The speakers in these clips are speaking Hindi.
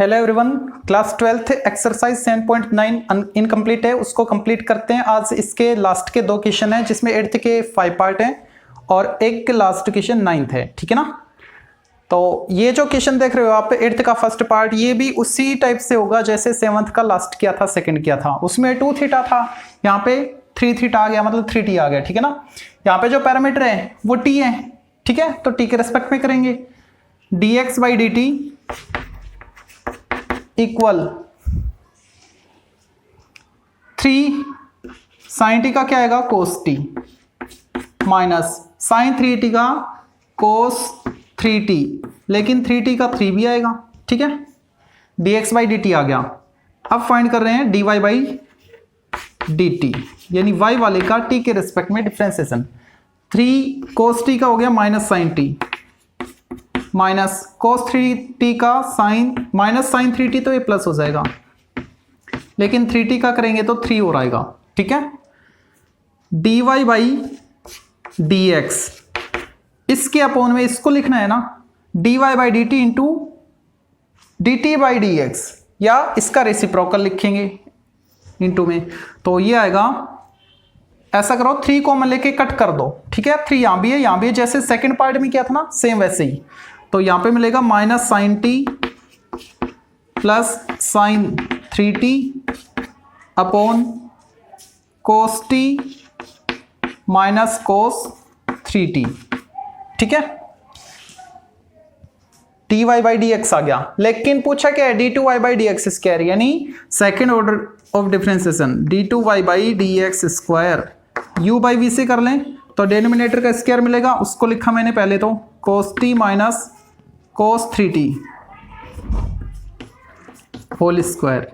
Hello everyone, class 12th exercise 7.9 incomplete है, उसको कंप्लीट करते हैं। आज इसके लास्ट के 2 क्वेश्चन हैं, जिसमें 8th के 5 पार्ट हैं और एक के लास्ट क्वेश्चन 9th है। ठीक है ना। तो ये जो क्वेश्चन देख रहे हो आप 8th का फर्स्ट पार्ट, ये भी उसी टाइप से होगा जैसे 7th का लास्ट किया था, सेकंड किया था। उसमें 2 थीटा था, यहाँ पे 3 थीटा आ गया, मतलब 3t आ गया। ठीक है ना। यहाँ पे जो पैरामीटर है वो t है। ठीक है, तो t के रेस्पेक्ट में करेंगे। dx by d t equal 3 sine t का क्या आएगा, कोस टी, माइनस साइन 3t का कोस 3t, लेकिन 3t का 3 भी आएगा। ठीक है, dx बाई डी टी आ गया। अब फाइंड कर रहे हैं dy बाई डी टी, यानी y वाले का t के रिस्पेक्ट में डिफरेंशिएशन। 3 कोस टी का हो गया minus sine t, minus cos 3t का साइन, माइनस साइन 3t, तो ये प्लस हो जाएगा, लेकिन 3t का करेंगे तो 3 और आएगा। ठीक है, dy बाई dx, इसके अपोन में इसको लिखना है ना, dy by d T into D T by D x, या इसका रेसिप्रोकल लिखेंगे इंटू में, तो ये आएगा। ऐसा करो 3 कॉमन लेके कट कर दो। ठीक है, 3 यहां भी है, यहां भी है, जैसे सेकंड पार्ट में किया था ना, सेम वैसे ही। तो यहां पे मिलेगा minus sine T plus sine 3t upon cos T minus cos 3t। ठीक है, dy बाई डी एक्स आ गया, लेकिन पूछा क्या है, d2y by D x square, यानी second order of differentiation, d2y by D x square. u by V से कर लें तो डिनोमिनेटर का स्क्वायर मिलेगा, उसको लिखा मैंने पहले तो, cos T minus cos 3t whole square,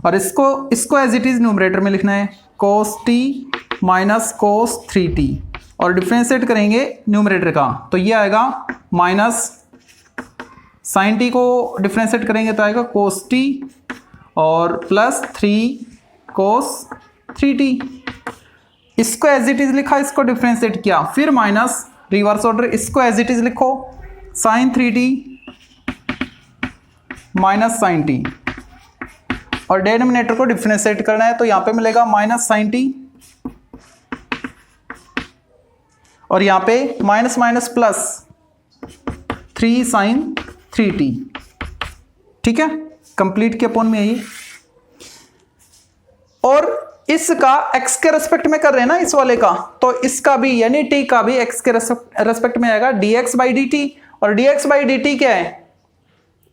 और इसको एज इट इज न्यूमरेटर में लिखना है, कोस टी माइनस कोस 3t, और डिफरेंशिएट करेंगे न्यूमरेटर का, तो ये आएगा माइनस साइन टी को डिफरेंशिएट करेंगे तो आएगा कोस टी, और प्लस 3 कोस 3t। इसको एज इट इज लिखा, इसको डिफरेंशिएट किया, फिर माइनस रिवर्स ऑर्डर, इसको एज इट इज लिखो, sine 3t minus sine t, और डिनोमिनेटर को डिफरेंशिएट करना है, तो यहां पे मिलेगा माइनस साइन टी, और यहां पे minus minus plus 3 sign 3t। ठीक है, कंप्लीट के अपोन में है ये। और इसका x के रेस्पेक्ट में कर रहे हैं ना इस वाले का, तो इसका भी यानी t का भी x के रेस्पेक्ट में आएगा, dx बाई डी टी, और dx बाई डी टी क्या है,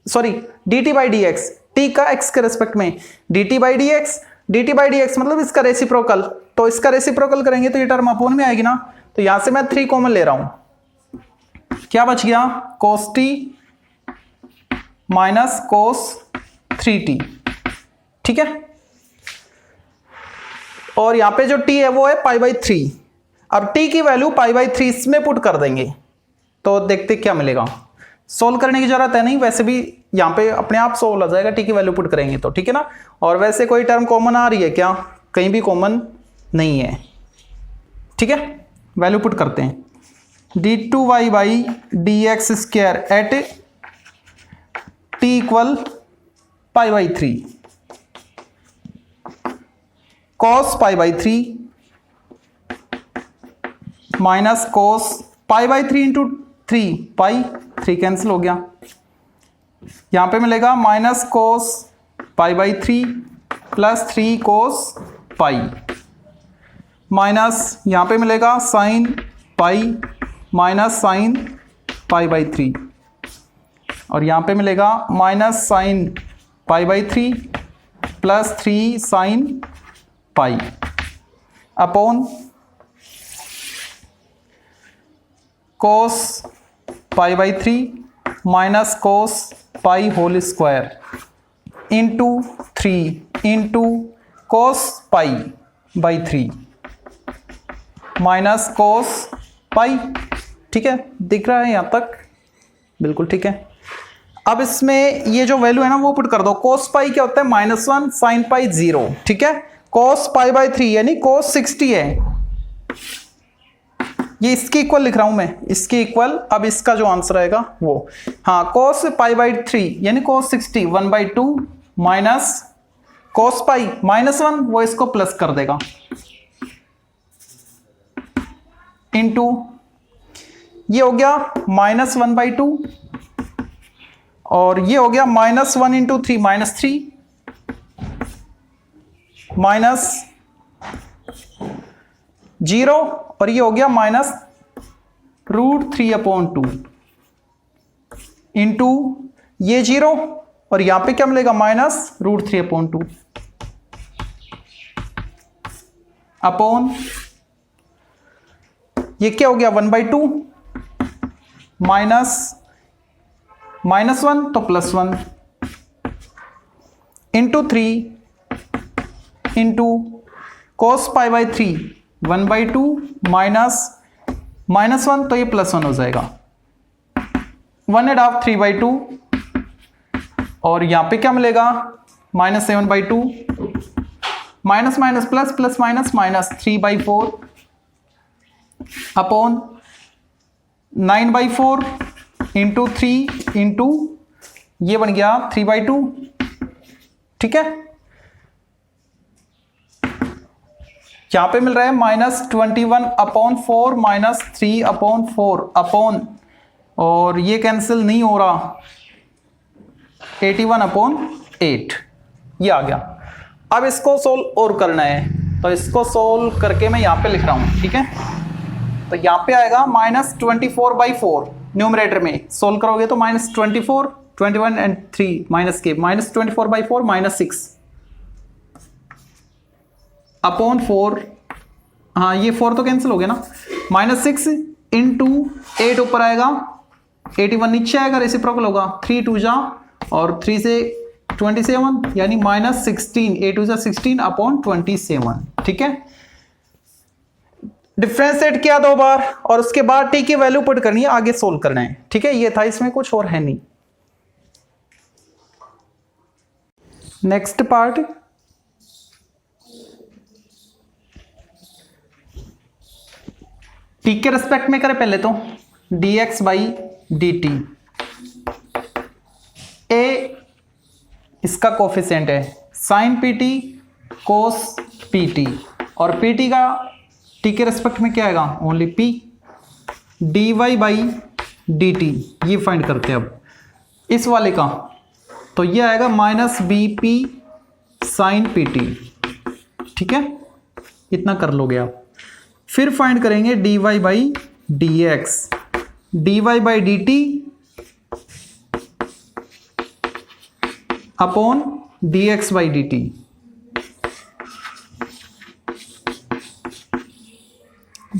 sorry dt by dx, t का x के रेस्पेक्ट में, dt बाई dx मतलब इसका रेसिप्रोकल, तो इसका रेसिप्रोकल करेंगे तो ये टर्म अपोन में आएगी ना, तो यहां से मैं 3 कॉमन ले रहा हूं, क्या बच गया, कोस t माइनस कोस 3t। ठीक है, और यहां पे जो t है वो है पाई बाई 3। अब t की वैल्यू पाई बाई 3 इसमें पुट कर देंगे, तो देखते क्या मिलेगा। सोल्व करने की जरूरत है नहीं, वैसे भी यहां पे अपने आप सोल्व हो जाएगा, t की वैल्यू पुट करेंगे तो। ठीक है ना, और वैसे कोई टर्म कॉमन आ रही है क्या, कहीं भी कॉमन नहीं है। ठीक है, वैल्यू पुट करते हैं, d2y by D x square at t equal pi by 3, cos pi by 3 minus cos pi by 3 into 3, pi 3 cancel हो गया, यहां पे मिलेगा minus cos pi by 3 plus 3 cos pi, minus यहां पे मिलेगा sine pi minus sine pi by 3, और यहां पे मिलेगा minus sine pi by 3 plus 3 sine pi upon cos pi by 3 minus cos pi whole square into 3 into cos pi by 3 minus cos pi. ठीक है, दिख रहा है यहां तक, बिल्कुल ठीक है। अब इसमें ये जो वैल्यू है ना वो पुट कर दो, कोस पाई क्या होता है, -1, साइन पाई 0। ठीक है, कोस पाई बाई 3 यानी कोस 60 है, ये इसके इक्वल लिख रहा हूं मैं, इसके इक्वल। अब इसका जो आंसर आएगा वो, हाँ, cos π/3 यानी cos 60 1/2 माइनस cos π -1, वो इसको प्लस कर देगा, इंटू ये हो गया -1/2 और ये हो गया -1 इंटू 3 -3 माइनस 0 और ये हो गया -√3/2 इंटू ये 0 और यहां पे क्या मिलेगा -√3/2 अपॉन ये क्या हो गया 1/2 -1 तो +1 इंटू 3 इंटू cos π/3 1/2 -1 तो ये +1 हो जाएगा 1/2 3/2 और यहां पे क्या मिलेगा -7/2 minus minus plus plus minus minus 3/4 upon 9/4 into 3 into ये बन गया 3/2। ठीक है, यहां पे मिल रहा है -21/4 -3/4 अपॉन, और ये कैंसिल नहीं हो रहा, 81/8 ये आ गया। अब इसको सोल्व और करना है, तो इसको सोल्व करके मैं यहां पे लिख रहा हूं। ठीक है, तो यहां पे आएगा -24/4 न्यूमरेटर में सोल्व करोगे तो -24 21 एंड 3 माइनस के -24/4 -6 अपॉन 4, हाँ ये 4 तो कैंसिल हो गया ना, -6 इंटू 8 ऊपर आएगा, 81 नीचे आएगा, रेसिप्रोकल होगा, 3 2 जा और 3 से 27 यानी -16 8 2 जा 16 अपॉन 27। ठीक है, डिफरेंशिएट किया 2 बार और उसके बाद टी की वैल्यू पुट करनी है, आगे सोल्व करना है। ठीक है, ये था, इसमें कुछ और है नहीं। नेक्स्ट पार्ट, टी के रिस्पेक्ट में करें पहले तो dx/dt, ए इसका कोफिशिएंट है, साइन pt कोस pt और pt का टी के रेस्पेक्ट में क्या आएगा, ओनली p, dy/dt ये फाइंड करते हैं अब इस वाले का, तो ये आएगा -bp साइन pt। ठीक है, इतना कर लोगे आप। फिर फाइंड करेंगे dy/dx, dy/dt upon dx/dt,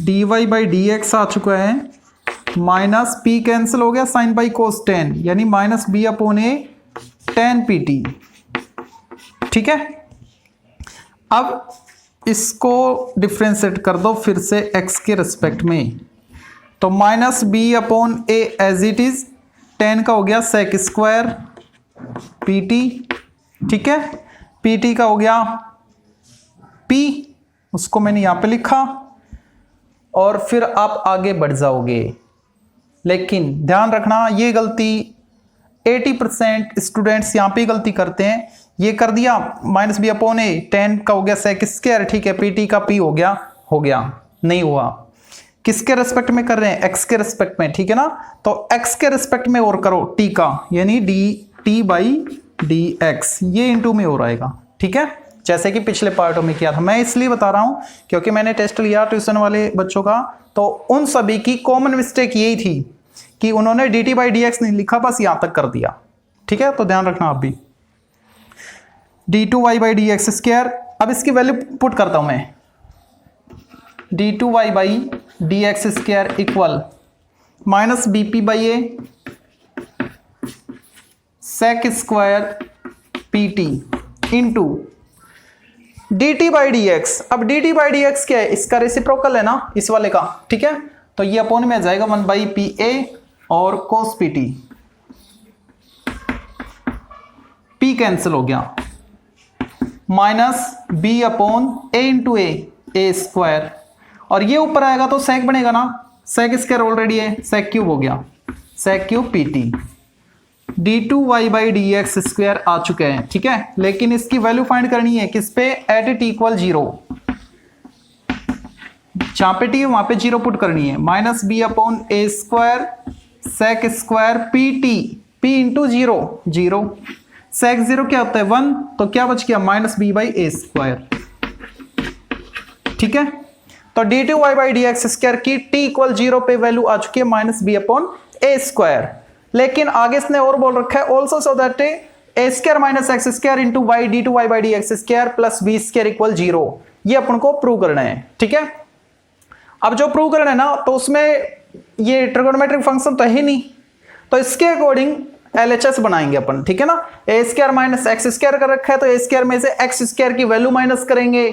dy/dx आ चुका है, माइनस p कैंसिल हो गया, साइन बाई कोस 10 यानी -b/a tan pt। ठीक है, अब इसको डिफ्रेंशिएट कर दो फिर से x के रिस्पेक्ट में, तो -b/a एज इट इज, 10 का हो गया sec स्क्वायर pt। ठीक है, pt का हो गया p, उसको मैंने यहां पे लिखा और फिर आप आगे बढ़ जाओगे। लेकिन ध्यान रखना, ये गलती 80% स्टूडेंट्स यहां पे गलती करते हैं। ये कर दिया -b/a 10 का हो गया sec स्क्वायर, ठीक है, pt का p हो गया, नहीं हुआ। किसके रेस्पेक्ट में कर रहे हैं, x के रेस्पेक्ट में। ठीक है ना, तो x के रेस्पेक्ट में और करो t का, यानी dt/dx, ये इंटू में हो रहेगा। ठीक है, जैसे कि पिछले पार्टों में किया था। मैं इसलिए बता रहा हूं क्योंकि मैंने टेस्ट लिया ट्यूशन वाले बच्चों का, तो उन सभी की कॉमन मिस्टेक यही थी कि उन्होंने dt/dx नहीं लिखा, बस यहां तक कर दिया। ठीक है, तो ध्यान रखना आप भी, d2y/dx स्क्वायर। अब इसकी वैल्यू पुट करता हूं मैं, d2y/dx square equal -bp/a sec square pt into dt/dx। अब dt/dx क्या है, इसका रेसिप्रोकल है ना, इस वाले का। ठीक है, तो ये अपोन में आ जाएगा 1/pa और cos pt, p कैंसिल हो गया, -b/a इंटू a स्क्वायर, और ये ऊपर आएगा तो sec बनेगा ना, सेक स्क्वायर ऑलरेडी है, सेक क्यूब हो गया, sec cube PT. d2y by D x square आ चुके हैं, ठीक है। लेकिन इसकी वैल्यू फाइंड करनी है किस पे, एट इट इक्वल 0, जहां पे टी है वहां पे 0 पुट करनी है। माइनस बी अपॉन ए square sec square P T, P into 0, 0, sec 0 क्या होता है 1, तो क्या बच गया minus B by A square, ठीक है। तो d2y by D x square की t इक्वल 0 पे वैल्यू आ चुकी है माइनस बी अपॉन ए स्क्वायर। लेकिन आगे इसने और बोल रखा है also so that A square minus x square into y d2y by D x square plus b square equal 0, ये अपन को प्रूव करना है, ठीक है। अब जो प्रूव करना है ना, तो उसमें ये ट्रिगोनोमेट्रिक फंक्शन तो है नहीं, तो इसके अकॉर्डिंग LHS बनाएंगे अपन, ठीक है ना। ए स्क्वायर माइनस एक्स स्क्वायर कर रखा है, तो ए स्क्वायर में से एक्स स्क्वायर की वैल्यू माइनस करेंगे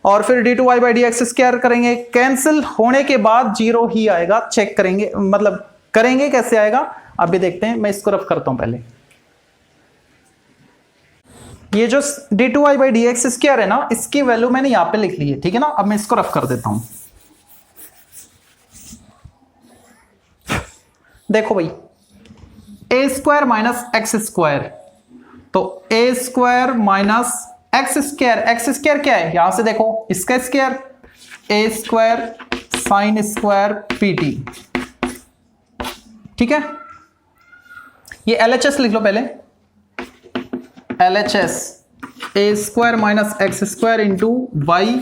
और फिर d2y by D x square करेंगे, कैंसिल होने के बाद 0 ही आएगा, चेक करेंगे, मतलब करेंगे कैसे आएगा अभी देखते हैं। मैं इसको रफ करता हूं पहले। ये जो d2y by D x square है ना, इसकी वैल्यू मैंने यहां पे लिख ली है, ठीक है ना। अब मैं इसको रफ कर देता हूं। देखो भाई, a square minus x square, तो a square minus x square, x square क्या है यहां से देखो, इसका square, a square sine square PT, ठीक है। ये LHS लिख लो पहले, LHS a square minus x square into y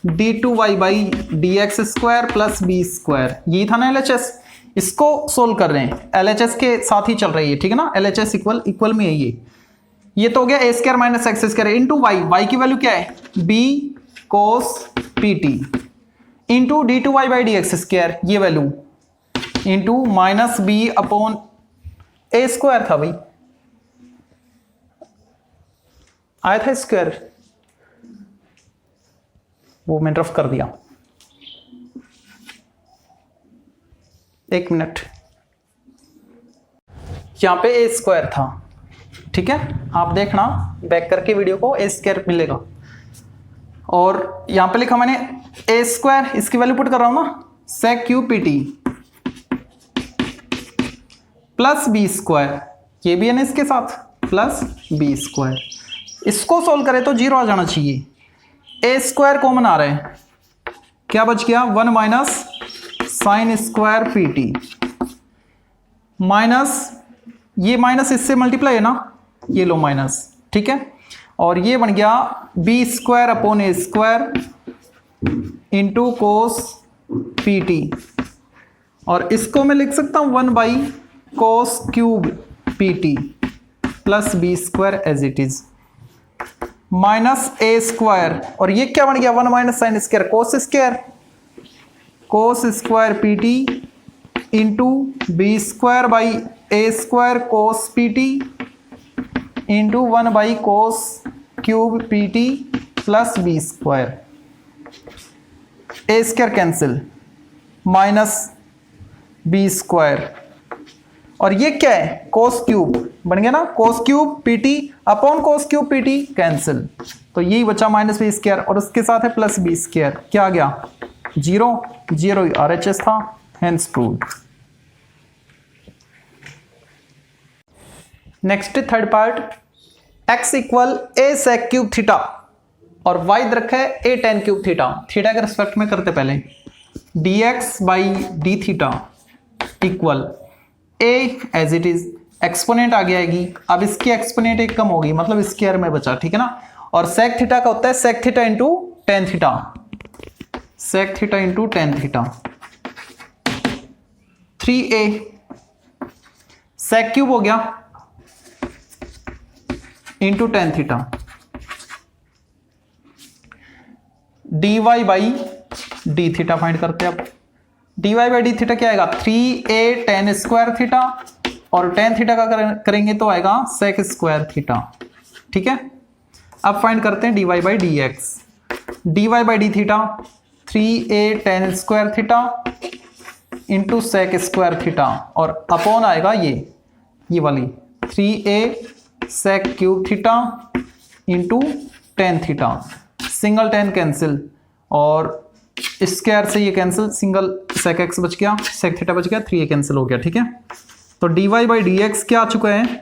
d2y by D x square plus b square, यही था ना LHS। इसको सोल्व कर रहे हैं, LHS के साथ ही चल रही है, ठीक है ना। LHS इक्वल में है ये तो हो गया a square minus x square into y, y की वैल्यू क्या है b cos PT into d2y by D x square, ये value into minus B upon ए स्क्वायर था भाई, आया था स्क्वायर, वो मैंने रफ कर दिया, एक मिनट, यहां पे ए स्क्वायर था, ठीक है। आप देखना बैक करके वीडियो को, ए स्क्वायर मिलेगा। और यहां पे लिखा मैंने ए स्क्वायर, इसकी वैल्यू पुट कर रहा हूं ना, sec cube PT plus b square, ये भी है ना इसके साथ, प्लस बी स्क्वायर। इसको सोल्व करें तो 0 आ जाना चाहिए। ए स्क्वायर कॉमन आ रहा है, क्या बच गया 1 minus sine square PT, minus ये माइनस इससे मल्टीप्लाई है ना, ये लो माइनस, ठीक है। और ये बन गया बी स्क्वायर अपॉन ए स्क्वायर इंटू कोस पीटी, और इसको मैं लिख सकता हूं 1 by cos cube PT plus b square as it is, minus a square, और ये क्या बन गया 1 minus sine square cos square pt into b square by A square cos PT into 1 by cos cube PT plus b square, a square cancel, minus b square, और ये क्या है कोस क्यूब बन गया ना, कोस क्यूब पीटी अपॉन कोस क्यूब पीटी कैंसिल, तो यही बचा माइनस बी स्क्वायर, और उसके साथ है प्लस बी स्क्वायर, क्या आ गया 0, 0 RHS था, hence proved. Next third part, x equal a sec cube theta और y रखा है a tan cube theta, theta के रिस्पेक्ट में करते पहले, dx by d theta equal a as it is, exponent आगे आएगी, अब इसकी एक्सपोनेंट एक कम होगी, मतलब स्क्वायर में बचा, ठीक है ना। और सेक थीटा का होता है sec theta into tan theta, sec theta into tan theta, 3a sec cube हो गया into tan theta, dy by d theta find करते हैं अब, dy बाई डी थीटा क्या आएगा 3a टेन स्क्वायर थीटा, और टेन थीटा का करेंगे तो आएगा सेक स्क्वायर थीटा, ठीक है। अब फाइंड करते हैं dy by D x, dy by d theta 3a tan square theta into sec square theta, और अपॉन आएगा ये वाली 3a sec cube theta into tan theta, single tan cancel और स्क्वायर से ये कैंसिल, सिंगल sec x बच गया, sec थीटा बच गया, 3a कैंसिल हो गया, ठीक है। तो dy बाई डी एक्स क्या आ चुका है,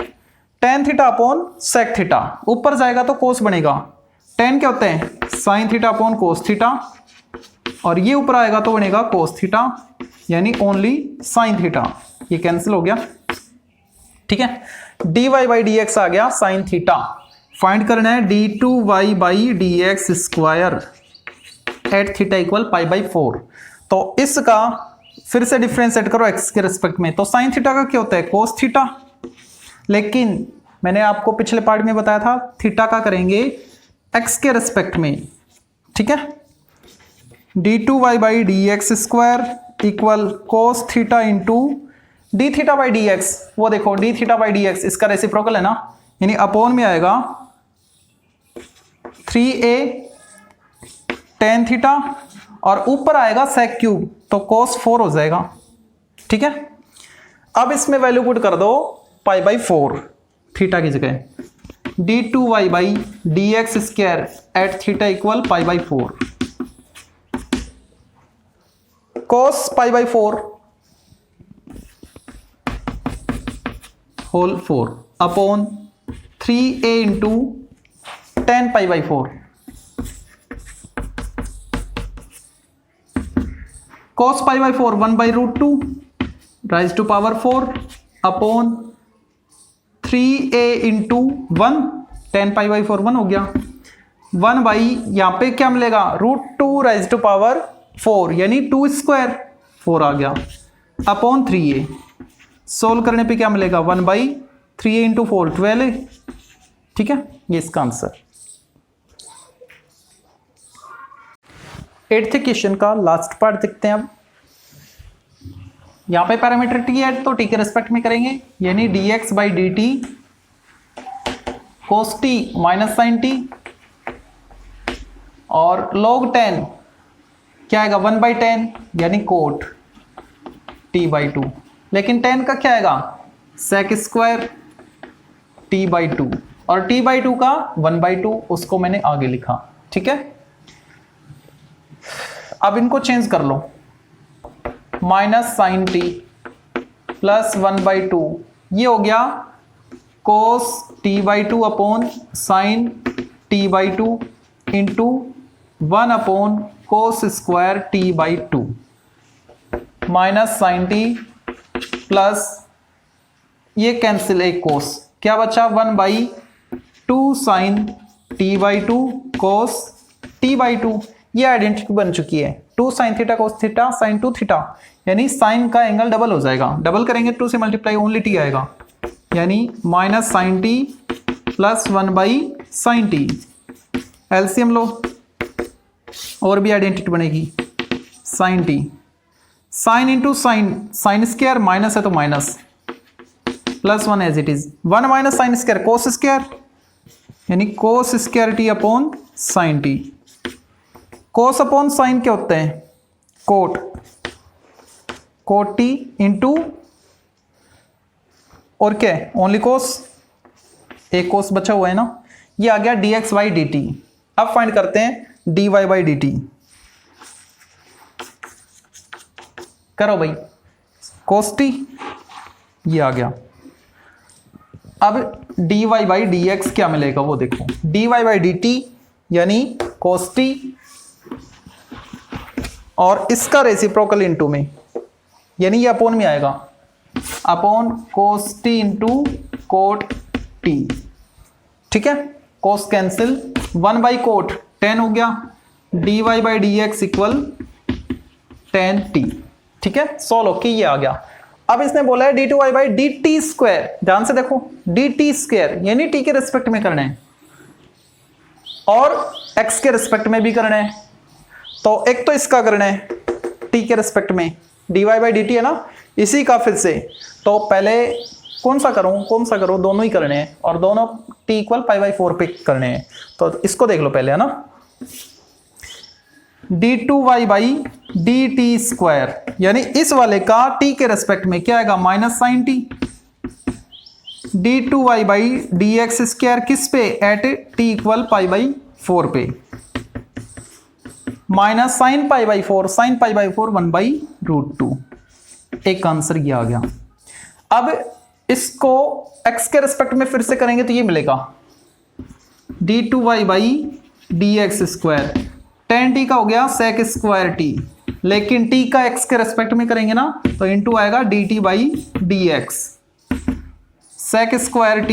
tan theta upon sec theta, ऊपर जाएगा तो cos बनेगा, tan क्या होते हैं sin theta upon cos theta, और ये ऊपर आएगा तो बनेगा cos थीटा यानी ओनली sin थीटा, ये कैंसिल हो गया, ठीक है। dy बाई डी एक्स आ गया sin थीटा, फाइंड करना है d2y by D x square at theta equal pi by 4। तो इसका फिर से डिफरेंशिएट करो x के रिस्पेक्ट में, तो साइन थीटा का क्या होता है cos थीटा, लेकिन मैंने आपको पिछले पार्ट में बताया था थीटा का करेंगे x के रिस्पेक्ट में, ठीक है। d2y by D x square equal cos theta into D theta by D x, वो देखो D theta by D x इसका रेसिप्रोकल है ना, यानी अपॉन में आएगा 3a tan थीटा और ऊपर आएगा sec क्यूब, तो cos 4 हो जाएगा, ठीक है। अब इसमें वैल्यू पुट कर दो पाई बाई 4 थीटा की जगह, d2y by D x square at theta equal pi by 4, cos pi by 4 whole 4 upon 3a into tan pi by 4, cos pi by 4 1 by root 2 raise to power 4 upon 3a into 1 tan pi by 4 1 हो गया, 1 बाई यहाँ पे क्या मिलेगा रूट 2 राइज टू पावर 4 यानी 2 स्क्वायर 4 आ गया अपॉन 3a, सोल्व करने पे क्या मिलेगा 1 बाई 3a इंटू 4 12, ठीक है। ये इसका आंसर। 8th क्वेश्चन का लास्ट पार्ट देखते हैं। अब यहां पे पैरामीटर t है तो t के रेस्पेक्ट में करेंगे, यानी dx by d t cos t minus sine t और log 10 क्या आएगा 1 बाई 10 यानी कोट t बाई 2, लेकिन 10 का क्या आएगा sec स्क्वायर t बाई 2 और t बाई 2 का 1 बाई 2, उसको मैंने आगे लिखा, ठीक है। अब इनको चेंज कर लो, minus sine T plus 1 by 2, ये हो गया cos t by 2 upon sine t by 2 into 1 upon cos square t by 2 minus sine T plus ये कैंसिल एक कोस, क्या बचा 1 by 2 sine t by 2 cos t by 2, ये आइडेंटिटी बन चुकी है 2 sine theta cos theta sine 2 theta, यानी साइन का एंगल डबल हो जाएगा, डबल करेंगे 2 से मल्टीप्लाई ओनली टी आएगा, यानी minus sine T plus 1 by sine t, LCM लो और भी आइडेंटिटी बनेगी sine t, sine into sine, sine square minus है तो minus plus 1 as it is, 1 minus sine square cos square यानी cos square t upon sine t, cos upon sine क्या होते हैं कोट, कोट टी इंटू और क्या ओनली कोस, एक कोस बचा हुआ है ना, ये आ गया dx बाई डी टी। अब फाइंड करते हैं dy बाई डी टी, करो भाई कोस टी, ये आ गया। अब dy बाई डी एक्स क्या मिलेगा वो देखो, dy बाई डी टी यानी कोस टी और इसका रेसिप्रोकल इनटू में, यानी ये अपॉन में आएगा upon cos T into coat T, ठीक है। कोस कैंसिल 1 बाई कोट 10 हो गया, dy by D x equal 10t, ठीक है। सॉल्व होके ये आ गया। अब इसने बोला है d2y by d T square, ध्यान से देखो डी टी स्क्वायर यानी t के रिस्पेक्ट में करना है और x के रिस्पेक्ट में भी करना है, तो एक तो इसका करना है t के रिस्पेक्ट में dy बाई डी टी है ना, इसी का फिर से, तो पहले कौन सा करूं दोनों ही करने हैं और दोनों t इक्वल पाई बाई 4 पे करने हैं, तो इसको देख लो पहले है ना, d2y by d T square यानी इस वाले का t के रेस्पेक्ट में क्या आएगा minus sine t, d2y by D x square किस पे at t equal pi by 4 पे, minus sine pi by 4 1 by √2। एक आंसर ये आ गया। अब इसको x के रेस्पेक्ट में फिर से करेंगे तो ये मिलेगा d2y/dx²। tan t का हो गया sec²t, लेकिन t का x के रेस्पेक्ट में करेंगे ना तो इनटू आएगा dt/dx। sec²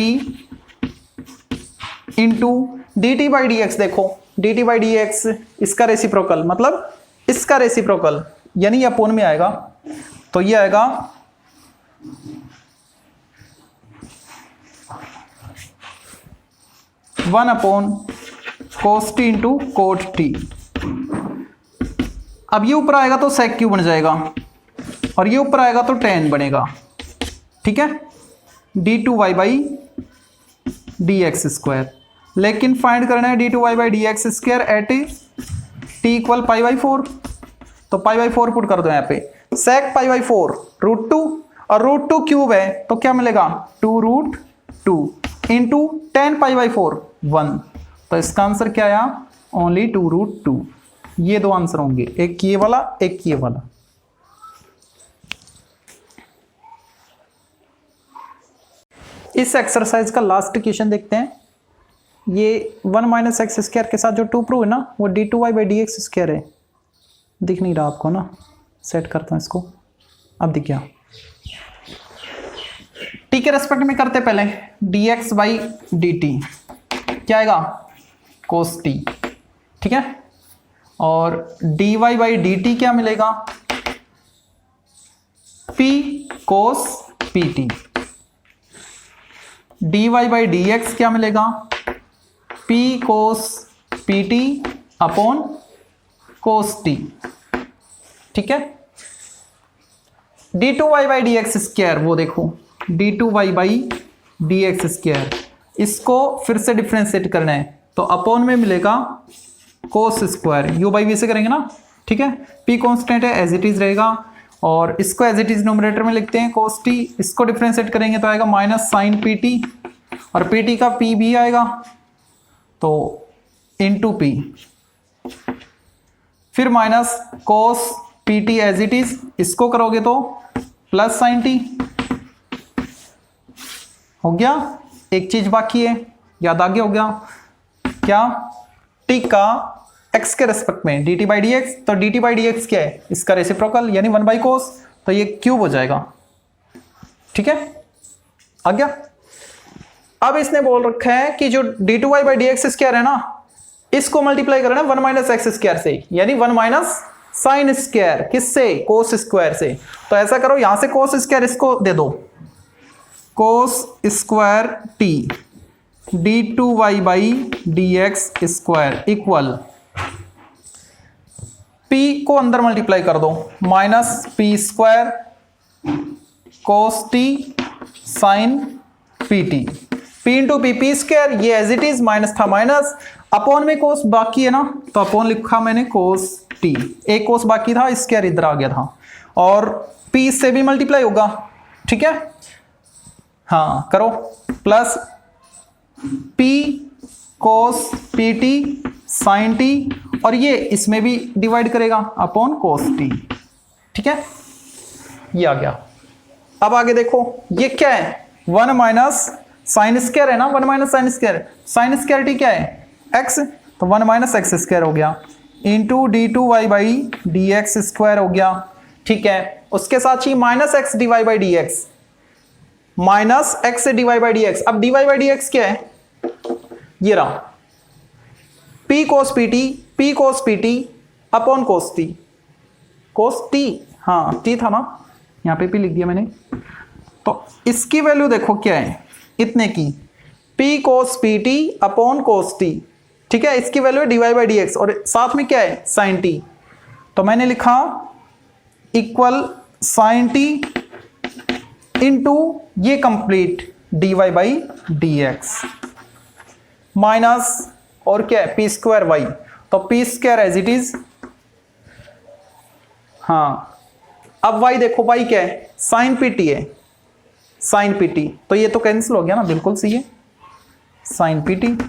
into dt/dx। देखो dt/dx इसका रेसिप्रोकल, मतलब इसका रेसिप्रोकल, यानी अपोन में आएगा, तो ये आएगा 1/cos t into cot t। अब ये ऊपर आएगा तो sec क्यू बन जाएगा, और ये ऊपर आएगा तो tan बनेगा। ठीक है, d2y/dx²। लेकिन फाइंड करना है d2y/dx² एट t इक्वल π/4। तो π/4 पुट कर दो यहाँ पे। sec π/4 √2, और √2 क्यूब है तो क्या मिलेगा 2√2 इंटू tan π/4 1। तो इसका आंसर क्या आया, ओनली 2√2। ये दो आंसर होंगे, एक ये वाला एक ये वाला। इस एक्सरसाइज का लास्ट क्वेश्चन देखते हैं। ये 1 - x² के साथ जो 2 प्रूव है ना, वो d2y/dx² है। दिख नहीं रहा आपको ना, सेट करता हूं इसको, अब दिख गया। t के रेस्पेक्ट में करते पहले, dx/dt क्या आएगा cos t। ठीक है, और dy/dt क्या मिलेगा p cos pt। dy/dx क्या मिलेगा p cos pt upon cos t। ठीक है, d2y/dx², वो देखो d2y/dx², इसको फिर से डिफरेंशिएट करना है तो अपॉन में मिलेगा cos², u बाई वी से करेंगे ना। ठीक है, p कांस्टेंट है, एज इट इज रहेगा, और इसको एज इट इज न्यूमरेटर में लिखते हैं cos t। इसको डिफरेंशिएट करेंगे तो आएगा माइनस साइन pt, और pt का p भी आएगा तो इंटू p, फिर minus cos pt as it is, इसको करोगे तो प्लस साइन t हो गया। एक चीज बाकी है, याद आगे हो गया क्या, t का x के रेस्पेक्ट में dt/dx, तो dt/dx क्या है इसका रेसिप्रोकल यानी 1/cos, तो ये क्यूब हो जाएगा। ठीक है, आ गया। अब इसने बोल रखा है कि जो d2y/dx² है ना, इसको मल्टीप्लाई करना 1 - x² से, यानी 1 - sin², किससे cos² से। तो ऐसा करो, यहां से cos² इसको दे दो, cos² t d2y/dx² equal p को अंदर मल्टीप्लाई कर दो, minus p² cos t sin pt, p into p² ये एज इट इज, माइनस था माइनस, अपॉन में cos बाकी है ना, तो अपॉन लिखा मैंने cos t, एक cos बाकी था, स्क्वायर इधर आ गया था, और p से भी मल्टीप्लाई होगा। ठीक है, हाँ करो, plus p cos pt sin t, और ये इसमें भी डिवाइड करेगा अपॉन cos t। ठीक है, ये आ गया। अब आगे देखो, ये क्या है 1 - sin² है ना, 1 - sin², sin² t क्या है x, तो 1 - x² हो गया, इंटू d2y/dx² हो गया। ठीक है, उसके साथ ही -x dy/dx, -x dy/dx। अब dy/dx क्या है, ये रहा p cos pt upon cos t, हाँ t था ना, यहाँ पे p लिख दिया मैंने। तो इसकी वैल्यू देखो क्या है, इतने की p cos pt upon cos t। ठीक है, इसकी वैल्यू है dy/dx, और साथ में क्या है sin t, तो मैंने लिखा इक्वल sin t इंटू ये कंप्लीट dy/dx माइनस, और क्या है p²y, तो p² एज इट इज। हाँ, अब y देखो, y क्या है sin pt है, sin pt, तो ये तो कैंसिल हो गया ना, बिल्कुल सही है, sin pt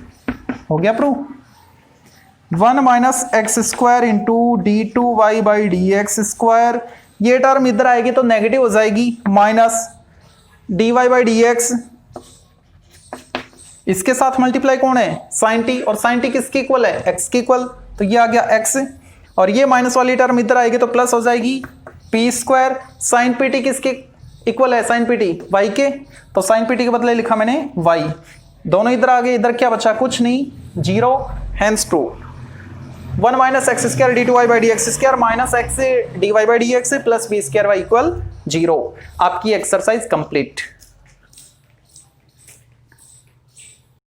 हो गया प्रूव। 1 - x² इंटू d2y/dx² ये टर्म इधर आएगी तो नेगेटिव हो जाएगी, minus dy by D x, इसके साथ मल्टीप्लाई कौन है, साइन टी, और साइन टी किसके इक्वल है, एक्स के इक्वल, तो ये आ गया एक्स, और ये माइनस वाली टर्म इधर आएगी तो प्लस हो जाएगी p square, sine p t किसके इक्वल है, साइन पी टी वाई के, तो साइन पी टी के बदले लिखा मैंने वाई, दोनों इधर आ गए, इधर क्या बचा, कुछ नहीं, zero, hence true 1 minus x square d two y by D x square minus x d y by D x plus b square y equal 0। आपकी एक्सरसाइज कंप्लीट।